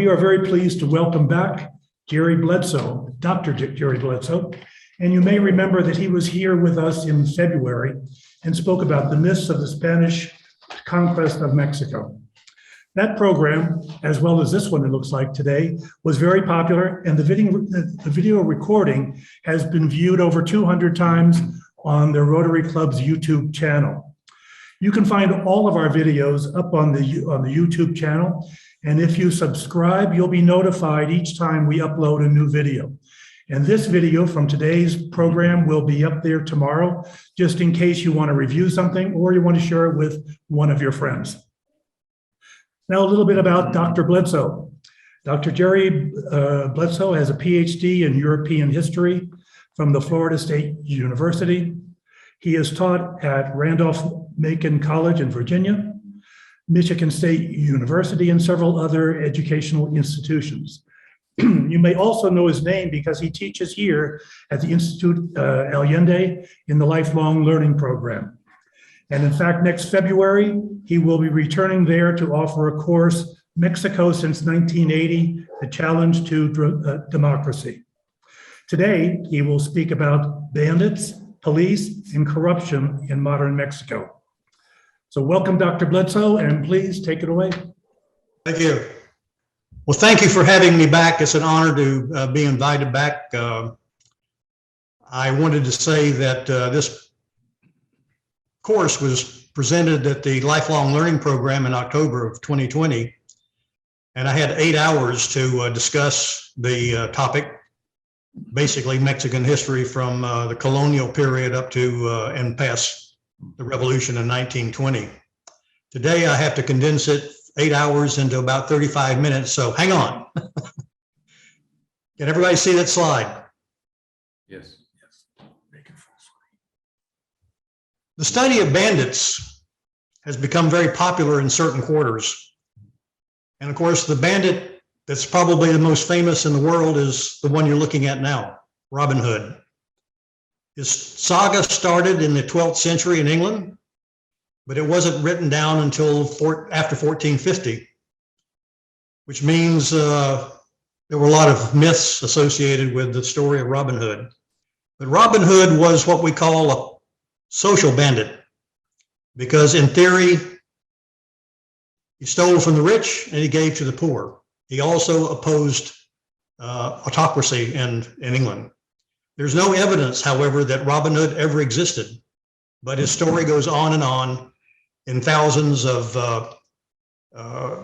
We are very pleased to welcome back Gerie Bledsoe, Dr. Gerie Bledsoe. And you may remember that he was here with us in February and spoke about the myths of the Spanish conquest of Mexico. That program, as well as this one it looks like today, was very popular, and the video recording has been viewed over 200 times on the Rotary Club's YouTube channel. You can find all of our videos up on the YouTube channel, and if you subscribe, you'll be notified each time we upload a new video. And this video from today's program will be up there tomorrow, just in case you want to review something or you want to share it with one of your friends. Now, a little bit about Dr. Bledsoe. Dr. Gerie Bledsoe has a PhD in European history from the Florida State University. He is taught at Randolph-Macon College in Virginia, Michigan State University, and several other educational institutions. You may also know his name because he teaches here at the Institute Allende in the Lifelong Learning Program. And in fact, next February, he will be returning there to offer a course, Mexico Since 1980, The Challenge to Democracy. Today, he will speak about bandits, police, and corruption in modern Mexico. So welcome, Dr. Bledsoe, and please take it away. Thank you. Well, thank you for having me back. It's an honor to be invited back. I wanted to say that this course was presented at the Lifelong Learning Program in October of 2020, and I had 8 hours to discuss the topic, basically Mexican history from the colonial period up to and past the revolution in 1920. Today, I have to condense it 8 hours into about 35 minutes, so hang on. Can everybody see that slide? Yes. Make it full screen. The study of bandits has become very popular in certain quarters. And of course, the bandit that's probably the most famous in the world is the one you're looking at now, Robin Hood. His saga started in the 12th century in England, but it wasn't written down until after 1450, which means there were a lot of myths associated with the story of Robin Hood. But Robin Hood was what we call a social bandit, because in theory, he stole from the rich and he gave to the poor. He also opposed autocracy in England. There's no evidence, however, that Robin Hood ever existed, but his story goes on and on in thousands of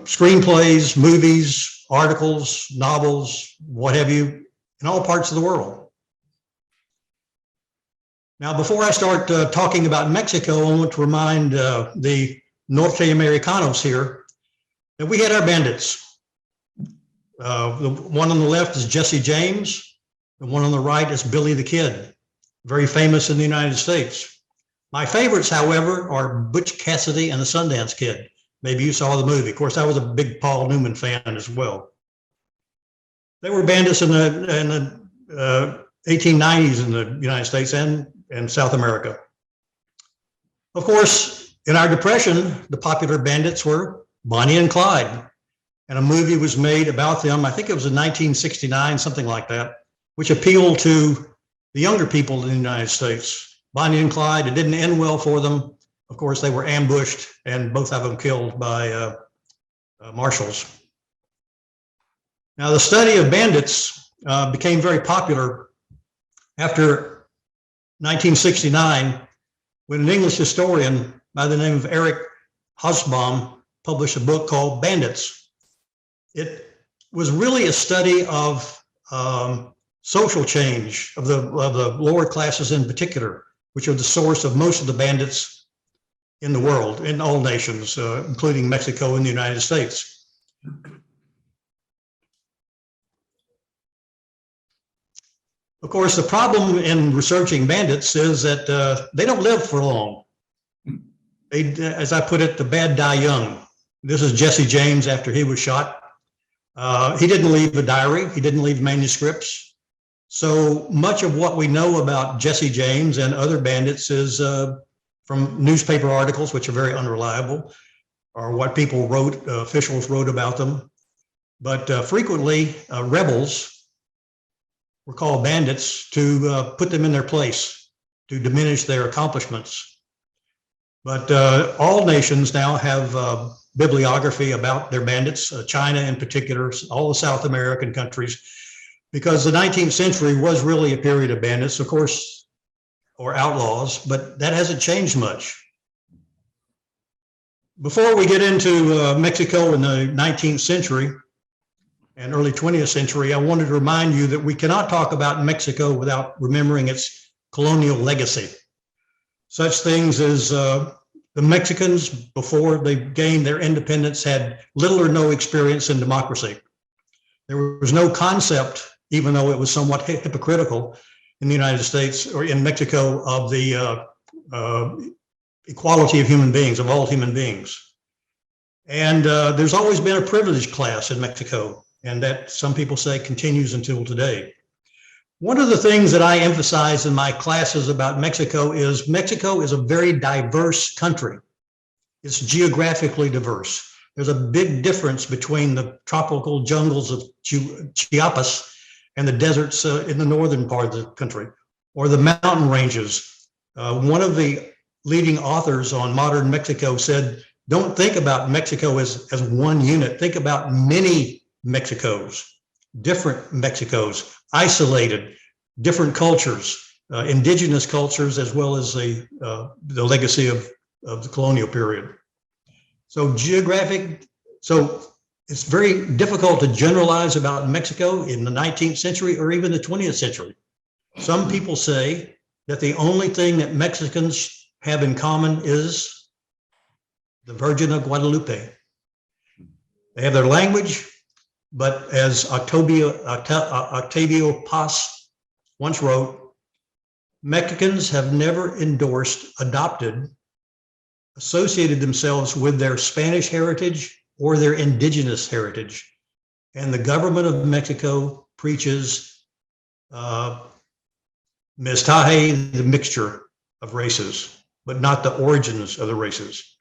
screenplays, movies, articles, novels, what have you, in all parts of the world. Now, before I start talking about Mexico, I want to remind the Norte Americanos here that we had our bandits. The one on the left is Jesse James. The one on the right is Billy the Kid, very famous in the United States. My favorites, however, are Butch Cassidy and the Sundance Kid. Maybe you saw the movie. Of course, I was a big Paul Newman fan as well. They were bandits in the 1890s in the United States and South America. Of course, in our Depression, the popular bandits were Bonnie and Clyde. And a movie was made about them, I think it was in 1969, something like that, which appealed to the younger people in the United States. Bonnie and Clyde, it didn't end well for them. Of course, they were ambushed and both of them killed by marshals. Now, the study of bandits became very popular after 1969, when an English historian by the name of Eric Hobsbawm published a book called Bandits. It was really a study of social change of the lower classes in particular, which are the source of most of the bandits in the world, in all nations, including Mexico and the United States. Of course, the problem in researching bandits is that they don't live for long. They, as I put it, the bad die young. This is Jesse James after he was shot. He didn't leave a diary. He didn't leave manuscripts. So much of what we know about Jesse James and other bandits is from newspaper articles, which are very unreliable, or what people wrote, officials wrote about them. but frequently rebels were called bandits to put them in their place, to diminish their accomplishments. But all nations now have bibliography about their bandits, China in particular, all the South American countries, because the 19th century was really a period of bandits, of course, or outlaws, but that hasn't changed much. Before we get into Mexico in the 19th century and early 20th century, I wanted to remind you that we cannot talk about Mexico without remembering its colonial legacy. Such things as the Mexicans, before they gained their independence, had little or no experience in democracy. There was no concept, even though it was somewhat hypocritical in the United States or in Mexico, of the equality of human beings, of all human beings. And there's always been a privileged class in Mexico, and that some people say continues until today. One of the things that I emphasize in my classes about Mexico is a very diverse country. It's geographically diverse. There's a big difference between the tropical jungles of Chiapas and the deserts in the northern part of the country, or the mountain ranges. One of the leading authors on modern Mexico said, don't think about Mexico as one unit. Think about many Mexicos, different Mexicos, isolated, different cultures, indigenous cultures, as well as the legacy of the colonial period. So it's very difficult to generalize about Mexico in the 19th century or even the 20th century. Some people say that the only thing that Mexicans have in common is the Virgin of Guadalupe. They have their language, but as Octavio Paz once wrote, Mexicans have never endorsed, adopted, associated themselves with their Spanish heritage or their indigenous heritage. And the government of Mexico preaches mestizaje, the mixture of races, but not the origins of the races.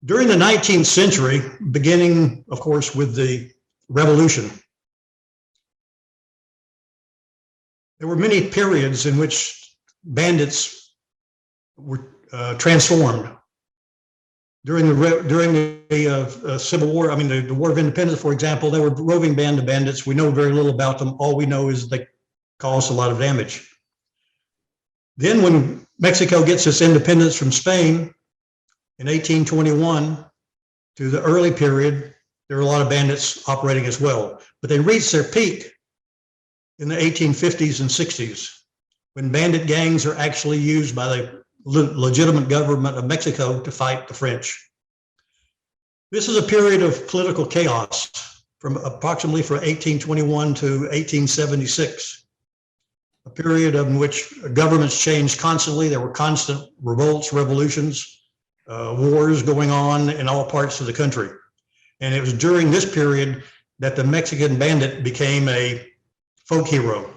During the 19th century, beginning, of course, with the revolution, there were many periods in which bandits were transformed. During the Civil War, I mean, the War of Independence, for example, they were a roving band of bandits. We know very little about them. All we know is they caused a lot of damage. Then when Mexico gets its independence from Spain in 1821 to the early period, there were a lot of bandits operating as well. But they reached their peak in the 1850s and 60s, when bandit gangs are actually used by the legitimate government of Mexico to fight the French. This is a period of political chaos from approximately from 1821 to 1876, a period in which governments changed constantly. There were constant revolts, revolutions, wars going on in all parts of the country. And it was during this period that the Mexican bandit became a folk hero.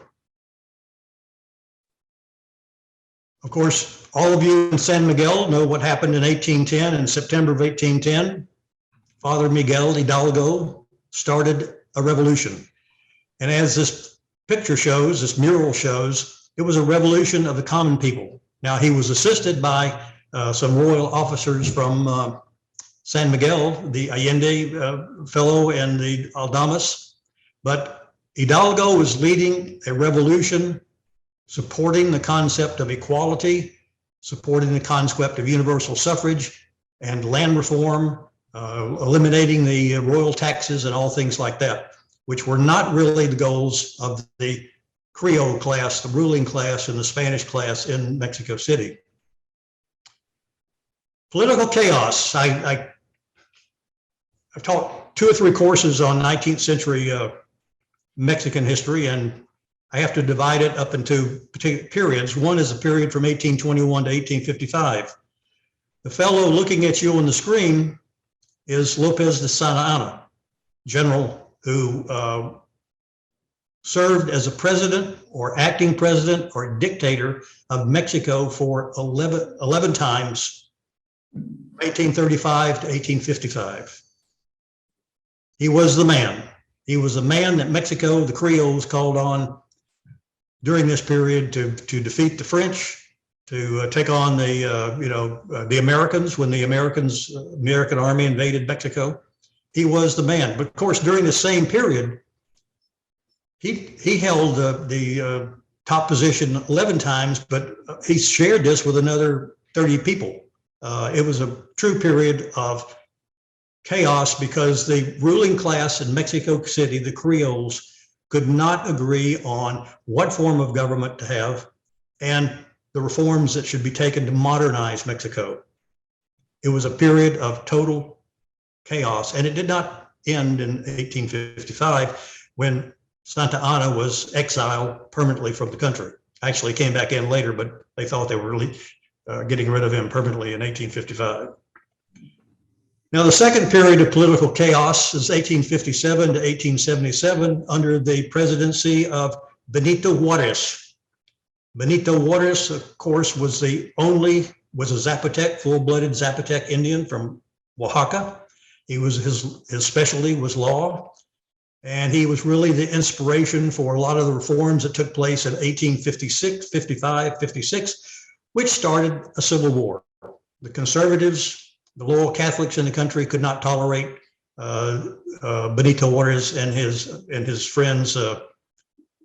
Of course, all of you in San Miguel know what happened in 1810, in September of 1810. Father Miguel Hidalgo started a revolution. And as this picture shows, this mural shows, it was a revolution of the common people. Now, he was assisted by some royal officers from San Miguel, the Allende fellow and the Aldamas, but Hidalgo was leading a revolution, supporting the concept of equality, supporting the concept of universal suffrage and land reform, eliminating the royal taxes and all things like that, which were not really the goals of the Creole class, the ruling class, and the Spanish class in Mexico City. Political chaos. I've taught 2 or 3 courses on 19th century Mexican history, and I have to divide it up into particular periods. One is a period from 1821 to 1855. The fellow looking at you on the screen is Lopez de Santa Anna, general who served as a president or acting president or dictator of Mexico for 11 times, 1835 to 1855. He was the man. He was the man that Mexico, the Creoles, called on during this period to defeat the French, to take on the Americans when the American army invaded Mexico. He was the man. But of course, during the same period, he held the top position 11 times, but he shared this with another 30 people. It was a true period of chaos because the ruling class in Mexico City, the Creoles, could not agree on what form of government to have and the reforms that should be taken to modernize Mexico. It was a period of total chaos, and it did not end in 1855 when Santa Anna was exiled permanently from the country. Actually came back in later, but they thought they were really getting rid of him permanently in 1855. Now, the second period of political chaos is 1857 to 1877 under the presidency of Benito Juárez. Benito Juárez, of course, was a Zapotec, full-blooded Zapotec Indian from Oaxaca. His specialty was law, and he was really the inspiration for a lot of the reforms that took place in 1856, 55, 56, which started a civil war. The conservatives, the loyal Catholics in the country could not tolerate Benito Juárez and his friends'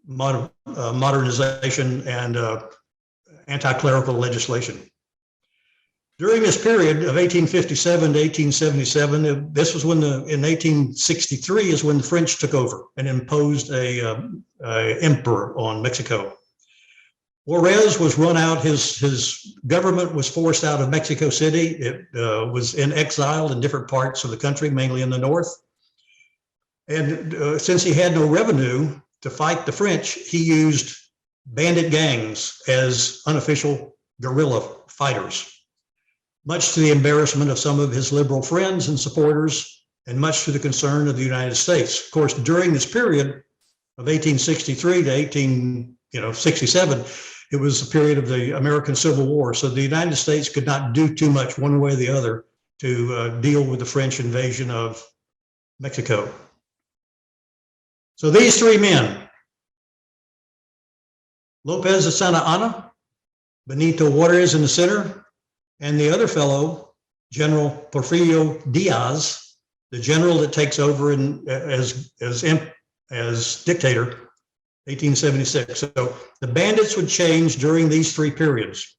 modernization and anti-clerical legislation. During this period of 1857 to 1877, this was when in 1863 is when the French took over and imposed a emperor on Mexico. Juárez was run out, his government was forced out of Mexico City. It was in exile in different parts of the country, mainly in the north. And since he had no revenue to fight the French, he used bandit gangs as unofficial guerrilla fighters, much to the embarrassment of some of his liberal friends and supporters, and much to the concern of the United States. Of course, during this period of 1863 to 1867, it was a period of the American Civil War. So the United States could not do too much one way or the other to deal with the French invasion of Mexico. So these three men, Lopez de Santa Anna, Benito Juárez in the center, and the other fellow, General Porfirio Díaz, the general that takes over as dictator, 1876. So the bandits would change during these three periods.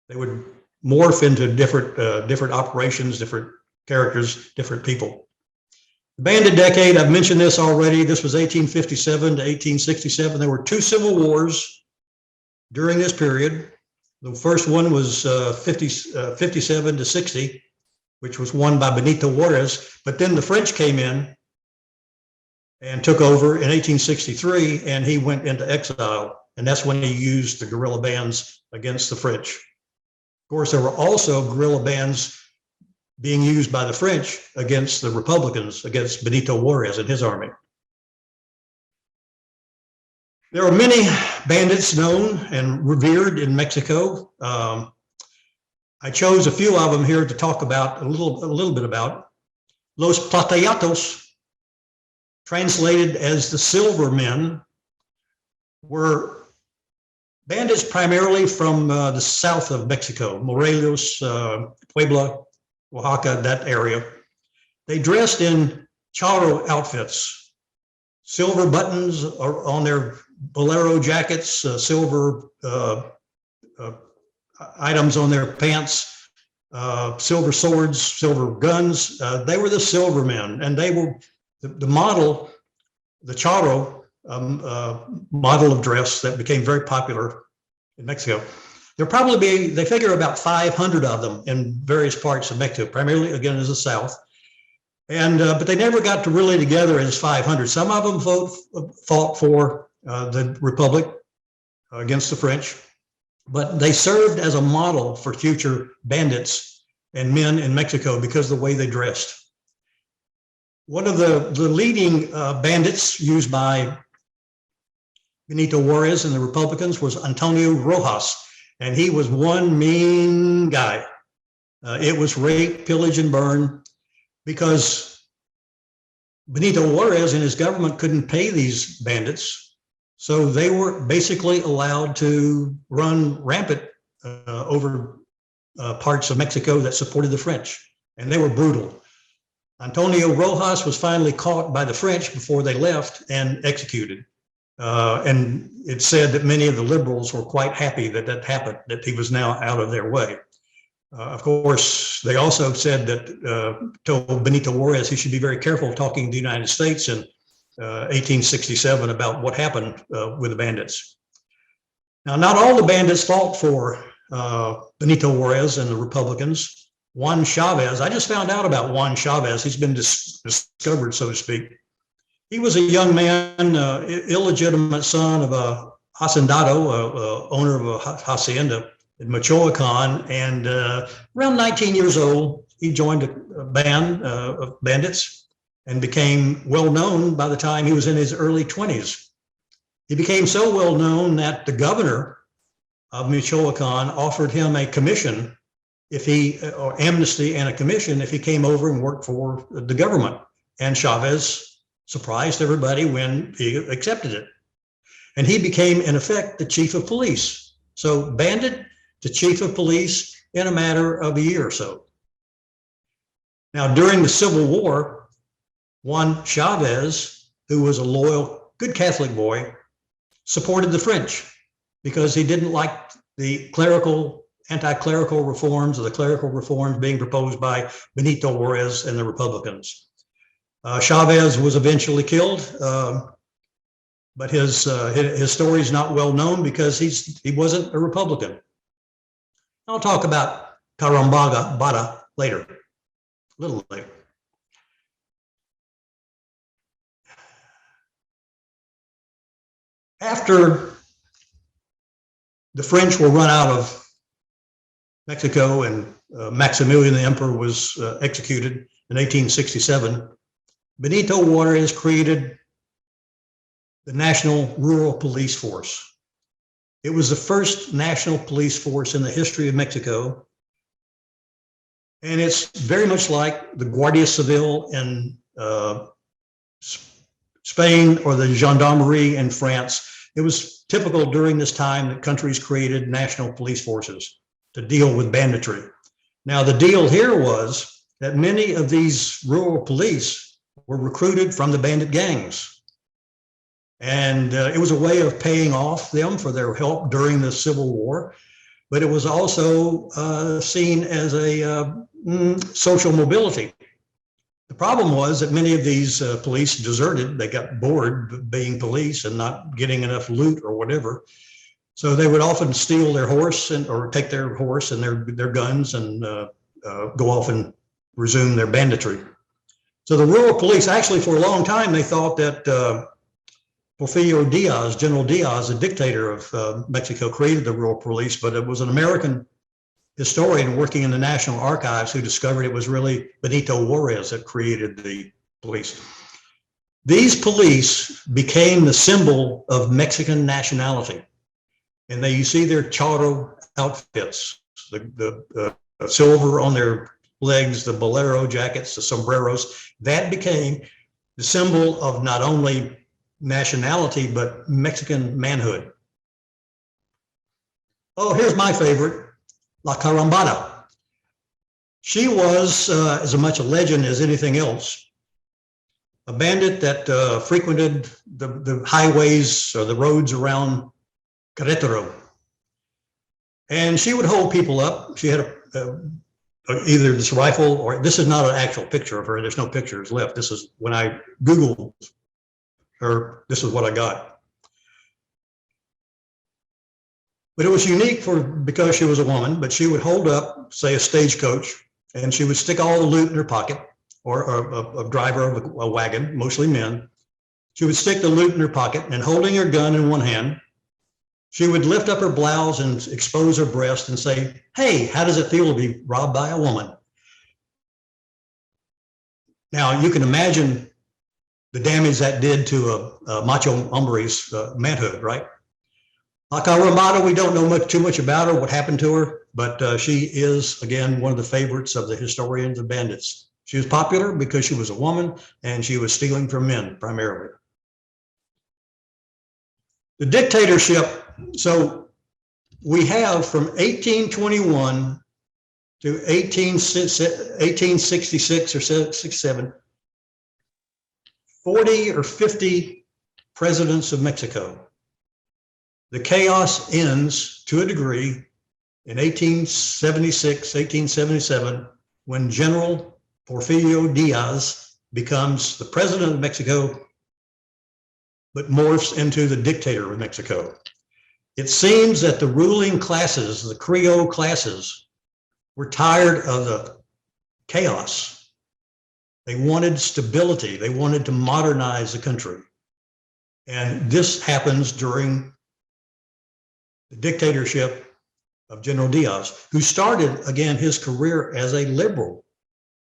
They would morph into different operations, different characters, different people. The Bandit decade, I've mentioned this already. This was 1857 to 1867. There were two civil wars during this period. The first one was 57 to 60, which was won by Benito Juárez. But then the French came in and took over in 1863, and he went into exile. And that's when he used the guerrilla bands against the French. Of course, there were also guerrilla bands being used by the French against the Republicans, against Benito Juárez and his army. There are many bandits known and revered in Mexico. I chose a few of them here to talk about a little bit about. Los Platayatos, translated as the Silver Men, were bandits primarily from the south of Mexico, Morelos, Puebla, Oaxaca, that area. They dressed in charro outfits, silver buttons on their bolero jackets, silver items on their pants, silver swords, silver guns. They were the Silver Men, and they were the model, the charro model of dress that became very popular in Mexico. They figure about 500 of them in various parts of Mexico, primarily again as the South. And but they never got to really together as 500. Some of them fought for the Republic against the French, but they served as a model for future bandits and men in Mexico because of the way they dressed. One of the leading bandits used by Benito Juárez and the Republicans was Antonio Rojas, and he was one mean guy. It was rape, pillage, and burn, because Benito Juárez and his government couldn't pay these bandits, so they were basically allowed to run rampant over parts of Mexico that supported the French, and they were brutal. Antonio Rojas was finally caught by the French before they left and executed. And it's said that many of the liberals were quite happy that that happened, that he was now out of their way. Of course, they also said that told Benito Juárez he should be very careful talking to the United States in 1867 about what happened with the bandits. Now, not all the bandits fought for Benito Juárez and the Republicans. Juan Chavez, I just found out about Juan Chavez. He's been discovered, so to speak. He was a young man, illegitimate son of a hacendado, owner of a hacienda in Michoacan, and around 19 years old, he joined a band of bandits and became well known by the time he was in his early 20s. He became so well known that the governor of Michoacan offered him a commission if he, or amnesty and a commission if he came over and worked for the government. And Chavez surprised everybody when he accepted it. And he became, in effect, the chief of police. So bandit to chief of police in a matter of a year or so. Now, during the Civil War, Juan Chavez, who was a loyal, good Catholic boy, supported the French because he didn't like the anti-clerical reforms or the clerical reforms being proposed by Benito Juárez and the Republicans. Chavez was eventually killed, but his story is not well known because he wasn't a Republican. I'll talk about Carambada later, a little later. After the French were run out of Mexico and Maximilian the Emperor was executed in 1867, Benito Juárez created the National Rural Police Force. It was the first national police force in the history of Mexico. And it's very much like the Guardia Civil in Spain or the Gendarmerie in France. It was typical during this time that countries created national police forces to deal with banditry. Now, the deal here was that many of these rural police were recruited from the bandit gangs. And it was a way of paying off them for their help during the Civil War, but it was also seen as a social mobility. The problem was that many of these police deserted. They got bored being police and not getting enough loot or whatever. So they would often steal their horse or take their horse and their guns and go off and resume their banditry. So the rural police, actually for a long time, they thought that Porfirio Díaz, General Díaz, the dictator of Mexico, created the rural police, but it was an American historian working in the National Archives who discovered it was really Benito Juárez that created the police. These police became the symbol of Mexican nationality. And you see their charro outfits, the silver on their legs, the bolero jackets, the sombreros. That became the symbol of not only nationality, but Mexican manhood. Oh, here's my favorite, La Carambada. She was as much a legend as anything else. A bandit that frequented the highways or the roads around Querétaro. And she would hold people up. She had either this rifle or this is not an actual picture of her. There's no pictures left. This is when I Googled her, this is what I got. But it was unique because she was a woman, but she would hold up, say, a stagecoach, and she would stick all the loot in her pocket, or a driver of a wagon, mostly men. She would stick the loot in her pocket, and holding her gun in one hand, she would lift up her blouse and expose her breast and say, "Hey, how does it feel to be robbed by a woman?" Now, you can imagine the damage that did to a macho hombre's manhood, right? La Carambada, we don't know too much about her, what happened to her, but she is, again, one of the favorites of the historians of bandits. She was popular because she was a woman and she was stealing from men primarily. The dictatorship, so we have from 1821 to 1866 or 67, 40 or 50 presidents of Mexico. The chaos ends to a degree in 1876, 1877, when General Porfirio Díaz becomes the president of Mexico, but morphs into the dictator of Mexico. It seems that the ruling classes, the Creole classes, were tired of the chaos. They wanted stability. They wanted to modernize the country. And this happens during the dictatorship of General Díaz, who started, again, his career as a liberal,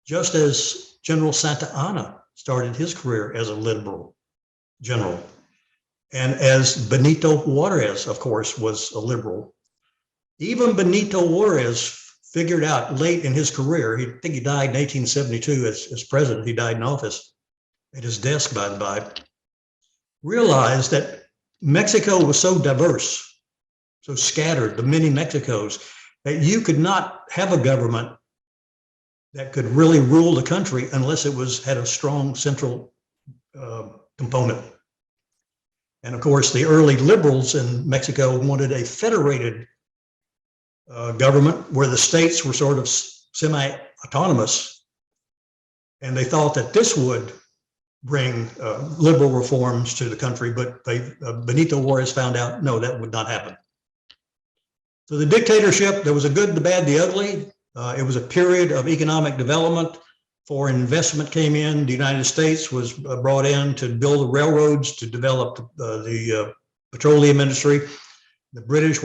just as General Santa Anna started his career as a liberal general. And as Benito Juárez, of course, was a liberal. Even Benito Juárez figured out late in his career, I think he died in 1872 as president, he died in office at his desk, by the by, realized that Mexico was so diverse, so scattered, the many Mexicos, that you could not have a government that could really rule the country unless it had a strong central component. And of course, the early liberals in Mexico wanted a federated government where the states were sort of semi-autonomous. And they thought that this would bring liberal reforms to the country, but Benito Juárez found out, no, that would not happen. So the dictatorship, there was a good, the bad, the ugly. It was a period of economic development. Foreign investment came in. The United States was brought in to build the railroads, to develop the petroleum industry. The British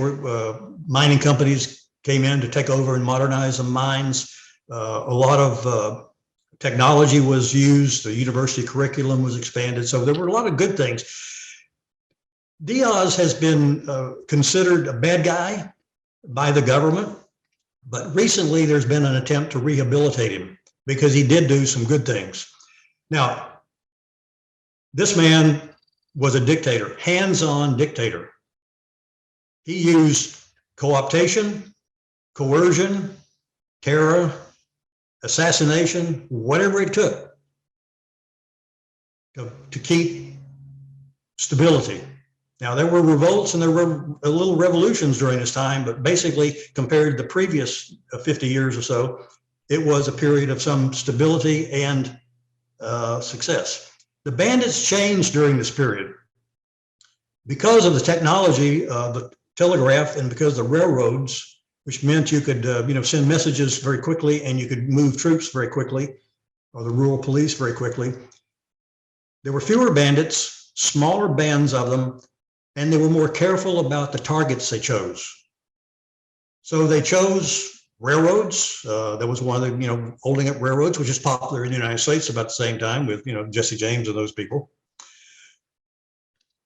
mining companies came in to take over and modernize the mines. A lot of technology was used. The university curriculum was expanded. So there were a lot of good things. Díaz has been considered a bad guy by the government, but recently there's been an attempt to rehabilitate him because he did do some good things. Now, this man was a dictator, hands-on dictator. He used co-optation, coercion, terror, assassination, whatever it took to keep stability. Now, there were revolts and there were little revolutions during this time, but basically, compared to the previous 50 years or so, it was a period of some stability and success. The bandits changed during this period because of the technology, the telegraph, and because of the railroads, which meant you could send messages very quickly and you could move troops very quickly, or the rural police very quickly. There were fewer bandits, smaller bands of them, and they were more careful about the targets they chose. So they chose railroads. There was one of the, holding up railroads, which is popular in the United States about the same time with, Jesse James and those people.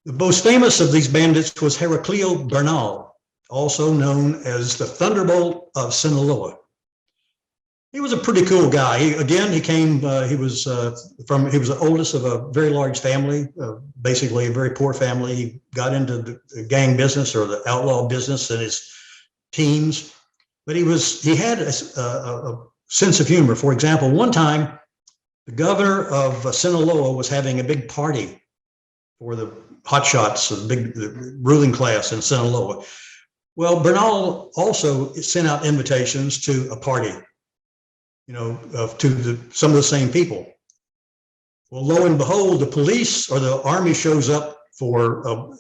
The most famous of these bandits was Heraclio Bernal, also known as the Thunderbolt of Sinaloa. He was a pretty cool guy. He was the oldest of a very large family, basically a very poor family. He got into the gang business or the outlaw business in his teens, but he had a sense of humor. For example, one time, the governor of Sinaloa was having a big party for the hotshots, the ruling class in Sinaloa. Well, Bernal also sent out invitations to a party, to some of the same people. Well, lo and behold, the police or the army shows up for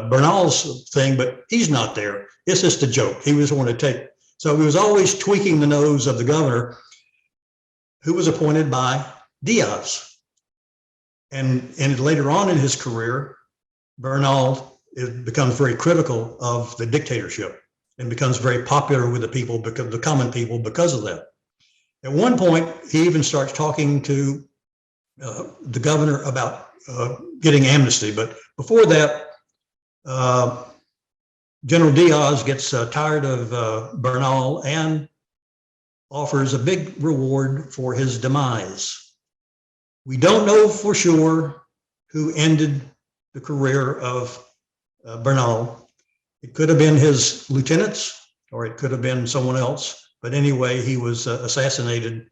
Bernal's thing, but he's not there. It's just a joke. He was wanting to take. So he was always tweaking the nose of the governor, who was appointed by Díaz. And later on in his career, Bernal becomes very critical of the dictatorship and becomes very popular with the common people because of that. At one point, he even starts talking to the governor about getting amnesty. But before that, General Díaz gets tired of Bernal and offers a big reward for his demise. We don't know for sure who ended the career of Bernal. It could have been his lieutenants, or it could have been someone else. But anyway, he was assassinated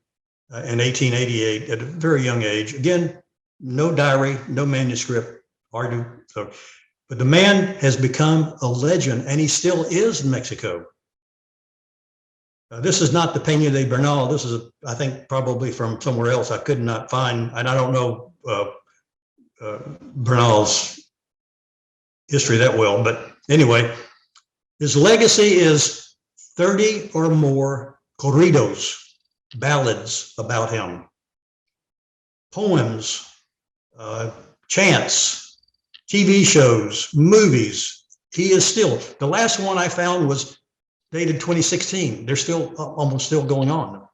in 1888 at a very young age. Again, no diary, no manuscript, but the man has become a legend, and he still is in Mexico. This is not the Peña de Bernal. This is, I think, probably from somewhere else. I could not find, and I don't know Bernal's history that well. But anyway, his legacy is 30 or more corridos, ballads about him, poems, chants, TV shows, movies. He is still, the last one I found was dated 2016. They're still almost still going on.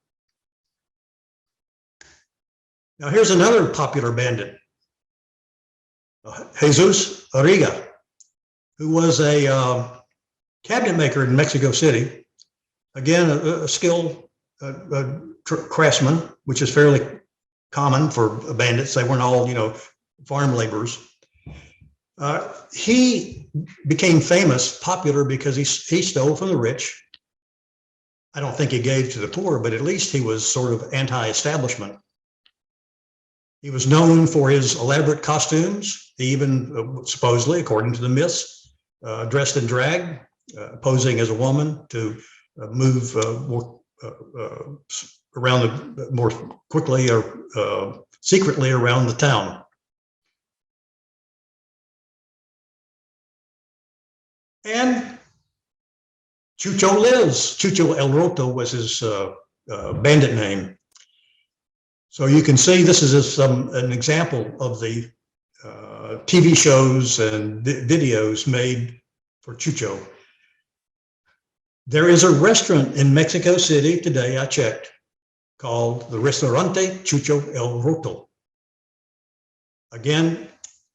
Now here's another popular bandit, Jesus Arriga, who was a cabinet maker in Mexico City. Again, a skilled craftsman, which is fairly common for bandits. They weren't all, farm laborers. He became famous, popular, because he stole from the rich. I don't think he gave to the poor, but at least he was sort of anti-establishment. He was known for his elaborate costumes. He even, supposedly, according to the myths, dressed in drag, posing as a woman to move more quickly or secretly around the town. And Chucho lives. Chucho El Roto was his bandit name. So you can see this is an example of the TV shows and videos made for Chucho. There is a restaurant in Mexico City today, I checked, called the Restaurante Chucho El Roto. Again,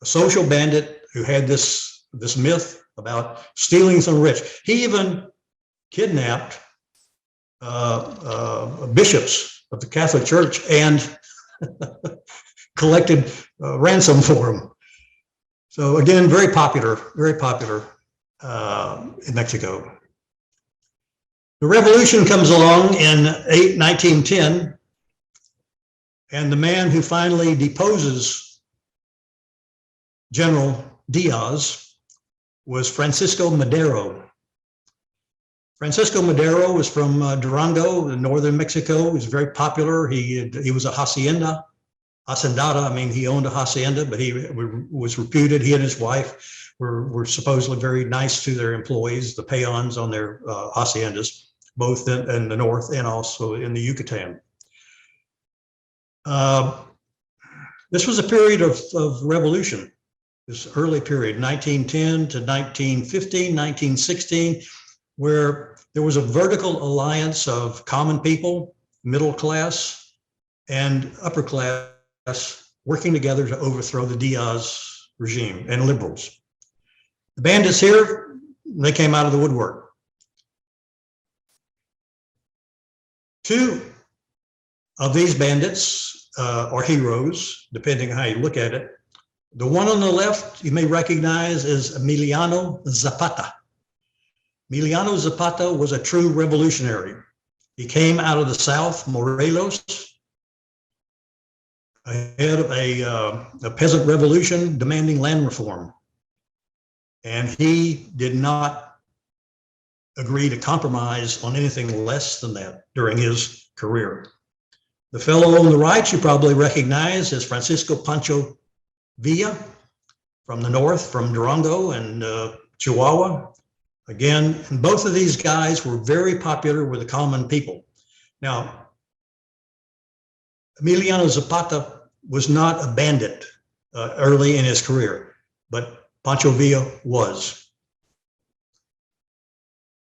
a social bandit who had this myth about stealing from the rich. He even kidnapped bishops of the Catholic Church and collected ransom for them. So again, very popular in Mexico. The revolution comes along in 1910, and the man who finally deposes General Diaz was Francisco Madero. Francisco Madero was from Durango, in northern Mexico. He was very popular. He was a hacendado. I mean, he owned a hacienda, but he was reputed. He and his wife were supposedly very nice to their employees, the peons on their haciendas, both in the north and also in the Yucatan. This was a period of revolution, this early period, 1910 to 1915, 1916, where there was a vertical alliance of common people, middle class, and upper class working together to overthrow the Diaz regime and liberals. The bandits here, they came out of the woodwork. Two of these bandits are heroes, depending on how you look at it. The one on the left you may recognize is Emiliano Zapata. Emiliano Zapata was a true revolutionary. He came out of the South, Morelos, ahead of a peasant revolution demanding land reform. And he did not agree to compromise on anything less than that during his career. The fellow on the right you probably recognize is Francisco Pancho Villa from the north, from Durango and Chihuahua. Again, and both of these guys were very popular with the common people. Now, Emiliano Zapata was not a bandit early in his career, but Pancho Villa was.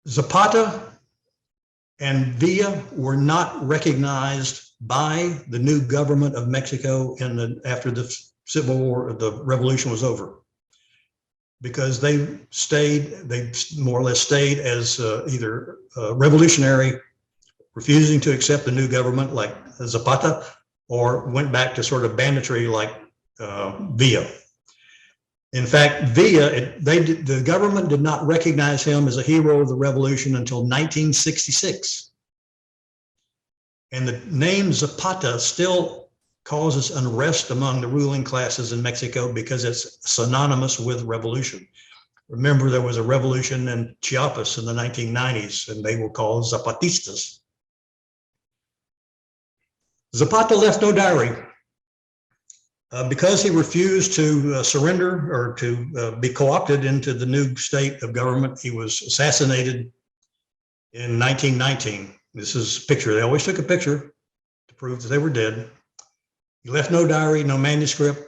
Zapata and Villa were not recognized by the new government of Mexico after the Civil War, the revolution was over, because they more or less stayed as either revolutionary refusing to accept the new government like Zapata, or went back to sort of banditry like Villa. In fact, Villa, the government did not recognize him as a hero of the revolution until 1966. And the name Zapata still causes unrest among the ruling classes in Mexico because it's synonymous with revolution. Remember, there was a revolution in Chiapas in the 1990s, and they were called Zapatistas. Zapata left no diary. Because he refused to surrender or to be co-opted into the new state of government, he was assassinated in 1919. This is a picture. They always took a picture to prove that they were dead. He left no diary, no manuscript,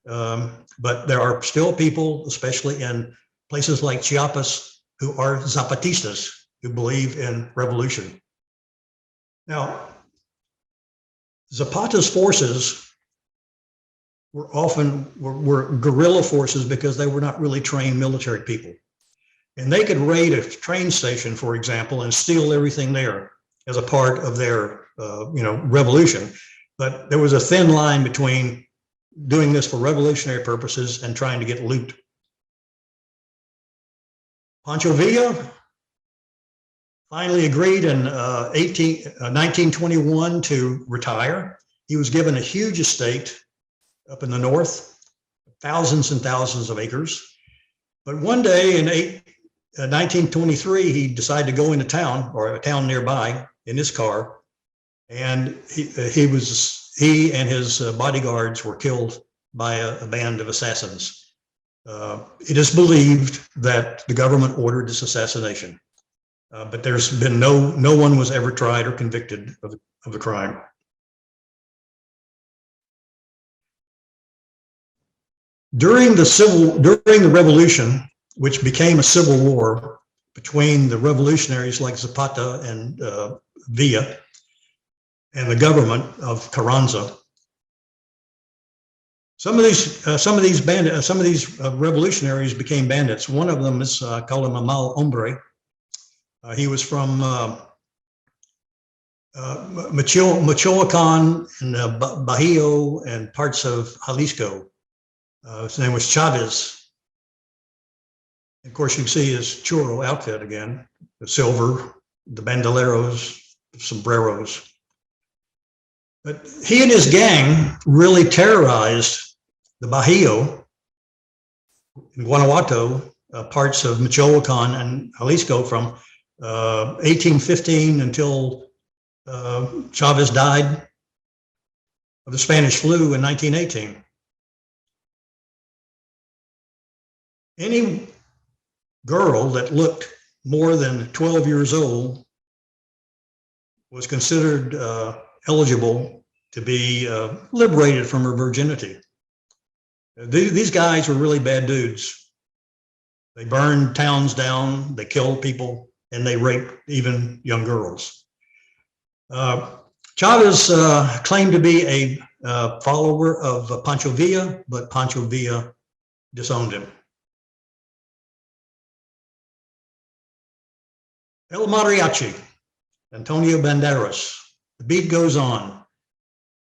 but there are still people, especially in places like Chiapas, who are Zapatistas, who believe in revolution. Now, Zapata's forces were often guerrilla forces because they were not really trained military people. And they could raid a train station, for example, and steal everything there as a part of their revolution. But there was a thin line between doing this for revolutionary purposes and trying to get loot. Pancho Villa finally agreed in 1921 to retire. He was given a huge estate up in the north, thousands and thousands of acres. But one day in 1923, he decided to go into town, or a town nearby, in his car, and he and his bodyguards were killed by a band of assassins. It is believed that the government ordered this assassination, but there's been no one was ever tried or convicted of the crime. During the revolution, which became a civil war between the revolutionaries like Zapata and Villa and the government of Carranza, some of these revolutionaries became bandits. One of them is called him a mal hombre. He was from Michoacan and Bajío and parts of Jalisco. His name was Chavez. Of course, you can see his churro outfit again, the silver, the bandoleros, sombreros. But he and his gang really terrorized the Bajío, in Guanajuato, parts of Michoacan and Jalisco from 1815 until Chavez died of the Spanish flu in 1918. Any girl that looked more than 12 years old was considered eligible to be liberated from her virginity. These guys were really bad dudes. They burned towns down, they killed people, and they raped even young girls. Chavez claimed to be a follower of Pancho Villa, but Pancho Villa disowned him. El Mariachi, Antonio Banderas. The beat goes on.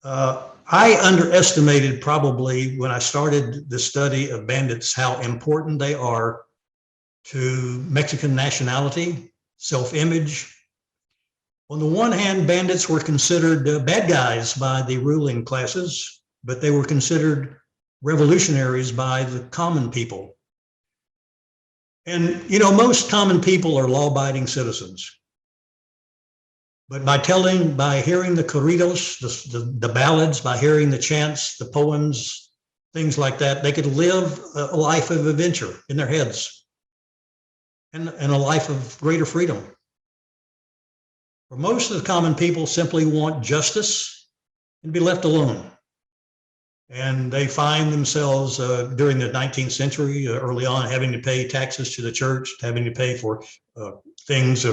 I underestimated probably when I started the study of bandits how important they are to Mexican nationality, self-image. On the one hand, bandits were considered bad guys by the ruling classes, but they were considered revolutionaries by the common people. And, most common people are law-abiding citizens. But by hearing the corridos, the ballads, by hearing the chants, the poems, things like that, they could live a life of adventure in their heads and a life of greater freedom. For most of the common people simply want justice and be left alone. And they find themselves during the 19th century, early on, having to pay taxes to the church, having to pay for things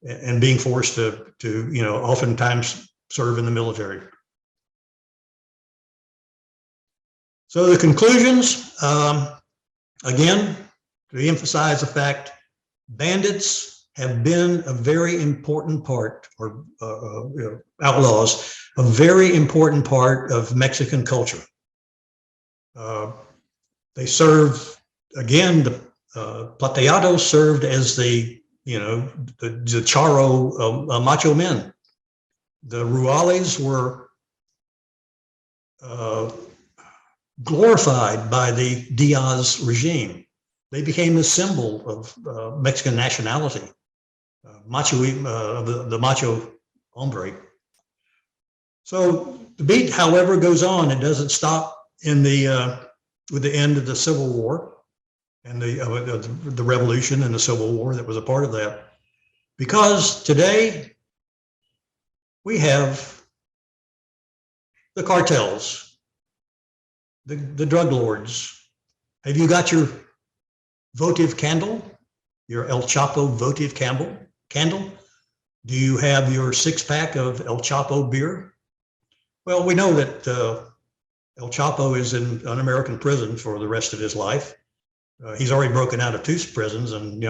and being forced to oftentimes serve in the military. So the conclusions, again, to emphasize the fact, bandits have been a very important part, or outlaws, a very important part of Mexican culture. They serve, again, the plateados served as the charro macho men. The Rurales were glorified by the Diaz regime. They became the symbol of Mexican nationality, the macho hombre. So the beat, however, goes on. It doesn't stop in with the end of the Civil War and the revolution and the Civil War that was a part of that. Because today we have the cartels, the drug lords. Have you got your votive candle, your El Chapo votive candle? Do you have your 6-pack of El Chapo beer? Well, we know that El Chapo is in an American prison for the rest of his life. He's already broken out of 2 prisons, and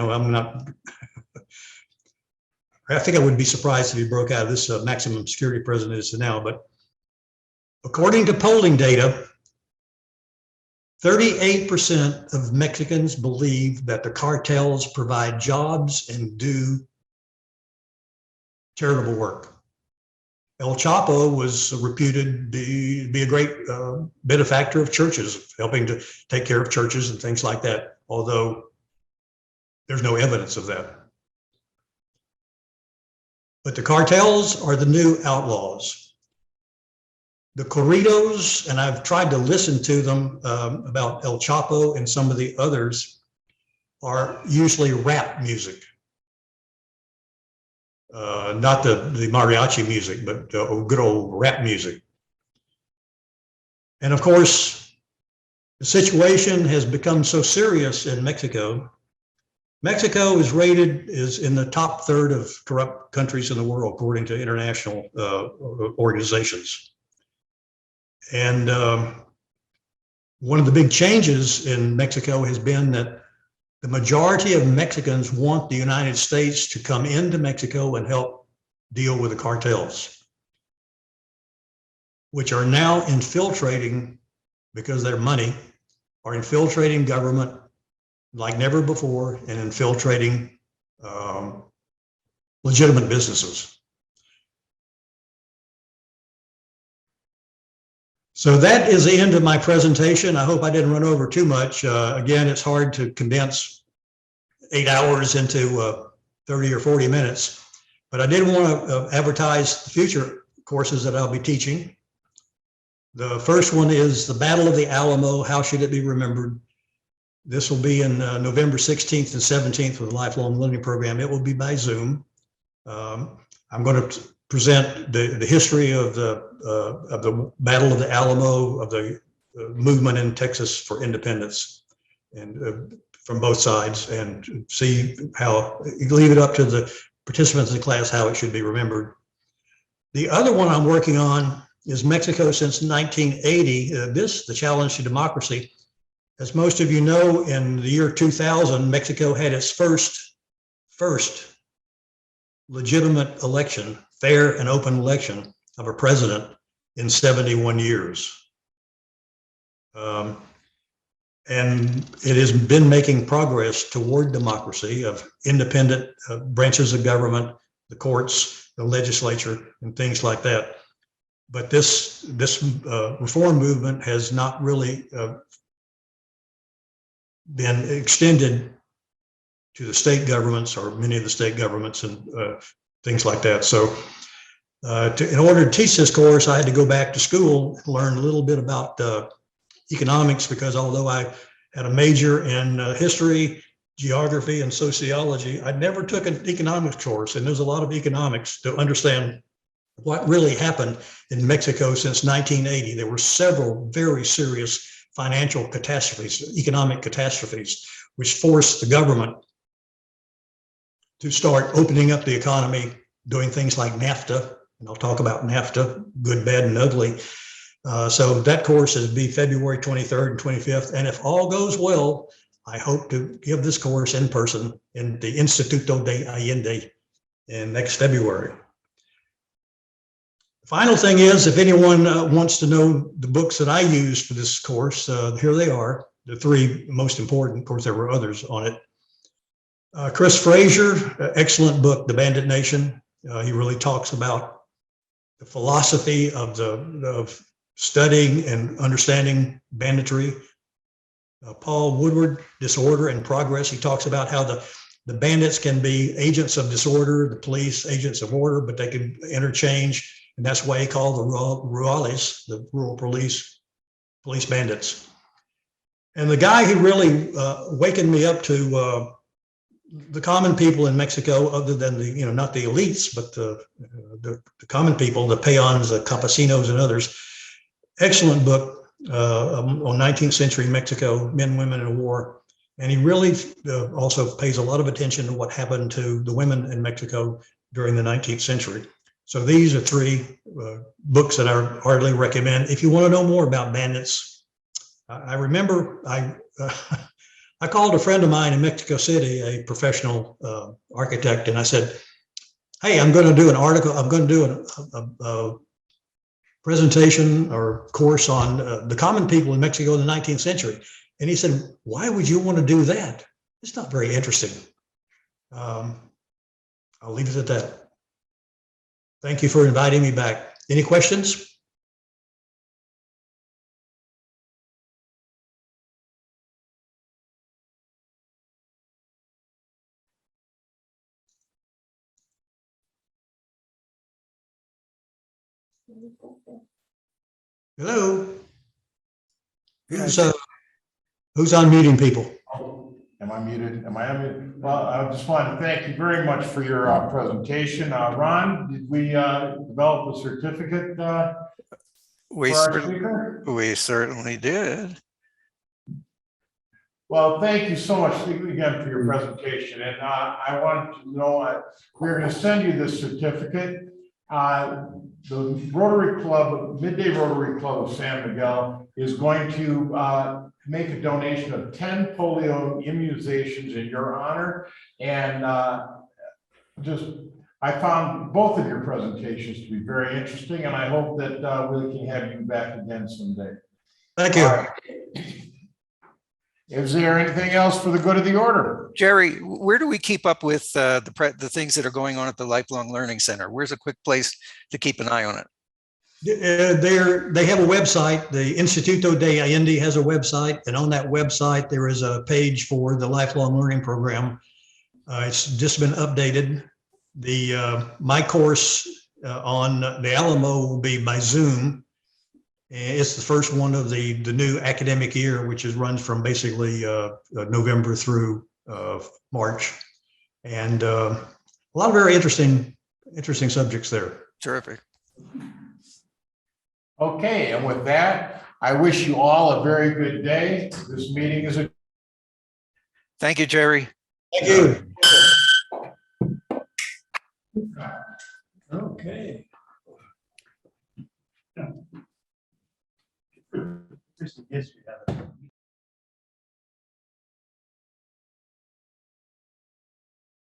I think I would be surprised if he broke out of this maximum security prison it is now. But according to polling data, 38% of Mexicans believe that the cartels provide jobs and do charitable work. El Chapo was reputed to be a great benefactor of churches, helping to take care of churches and things like that, although there's no evidence of that. But the cartels are the new outlaws. The corridos, and I've tried to listen to them about El Chapo and some of the others, are usually rap music. Not the mariachi music, but good old rap music. And of course, the situation has become so serious in Mexico. Mexico is rated in the top third of corrupt countries in the world, according to international organizations. And one of the big changes in Mexico has been that the majority of Mexicans want the United States to come into Mexico and help deal with the cartels, which are now infiltrating, because of their money, are infiltrating government like never before and infiltrating legitimate businesses. So that is the end of my presentation. I hope I didn't run over too much. Again, it's hard to condense 8 hours into 30 or 40 minutes, but I did want to advertise the future courses that I'll be teaching. The first one is the Battle of the Alamo, How Should It Be Remembered? This will be in November 16th and 17th with the Lifelong Learning Program. It will be by Zoom. I'm going to present the history of the Battle of the Alamo, of the movement in Texas for independence, and from both sides, and see how, leave it up to the participants in the class how it should be remembered. The other one I'm working on is Mexico since 1980, the challenge to democracy. As most of you know, in the year 2000, Mexico had its first legitimate election, fair and open election of a president in 71 years. And it has been making progress toward democracy of independent branches of government, the courts, the legislature, and things like that. But this reform movement has not really been extended to the state governments, or many of the state governments, and things like that. So in order to teach this course, I had to go back to school and learn a little bit about economics, because although I had a major in history, geography, and sociology, I never took an economics course. And there's a lot of economics to understand what really happened in Mexico since 1980. There were several very serious financial catastrophes, economic catastrophes, which forced the government to start opening up the economy, doing things like NAFTA, and I'll talk about NAFTA, good, bad, and ugly. So that course is be February 23rd and 25th, and if all goes well, I hope to give this course in person in the Instituto de Allende in next February. The final thing is, if anyone wants to know the books that I use for this course, here they are, the three most important. Of course, there were others on it. Chris Frazier, excellent book, The Bandit Nation. He really talks about the philosophy of studying and understanding banditry. Paul Woodward, Disorder and Progress. He talks about how the bandits can be agents of disorder, the police agents of order, but they can interchange. And that's why he called the Rurales, the rural police bandits. And the guy who really wakened me up to the common people in Mexico, other than the, not the elites, but the common people, the peons, the campesinos and others. Excellent book on 19th century Mexico, Men, Women, and War. And he really also pays a lot of attention to what happened to the women in Mexico during the 19th century. So these are three books that I heartily recommend. If you want to know more about bandits, I remember I called a friend of mine in Mexico City, a professional architect, and I said, hey, I'm going to do an article, I'm going to do a presentation or course on the common people in Mexico in the 19th century. And he said, why would you want to do that? It's not very interesting. I'll leave it at that. Thank you for inviting me back. Any questions? Hello? Who's unmuting people? Am I muted? Am I unmuted? Well, I just want to thank you very much for your presentation. Ron, did we develop a certificate for our speaker? We certainly did. Well, thank you so much again for your presentation. And I want to know, we're going to send you this certificate. The Rotary Club, Midday Rotary Club of San Miguel is going to make a donation of 10 polio immunizations in your honor. And I found both of your presentations to be very interesting, and I hope that we can have you back again someday. Thank you. Right. Is there anything else for the good of the order? Gerie, where do we keep up with the things that are going on at the Lifelong Learning Center? Where's a quick place to keep an eye on it? They have a website. The Instituto de Allende has a website, and on that website there is a page for the Lifelong Learning Program. It's just been updated. My course on the Alamo will be by Zoom. It's the first one of the new academic year, which runs from basically November through March, and a lot of very interesting subjects there. Terrific. Okay, and with that, I wish you all a very good day. This meeting is adjourned. Thank you, Gerie. Thank you. Okay. Just in case we have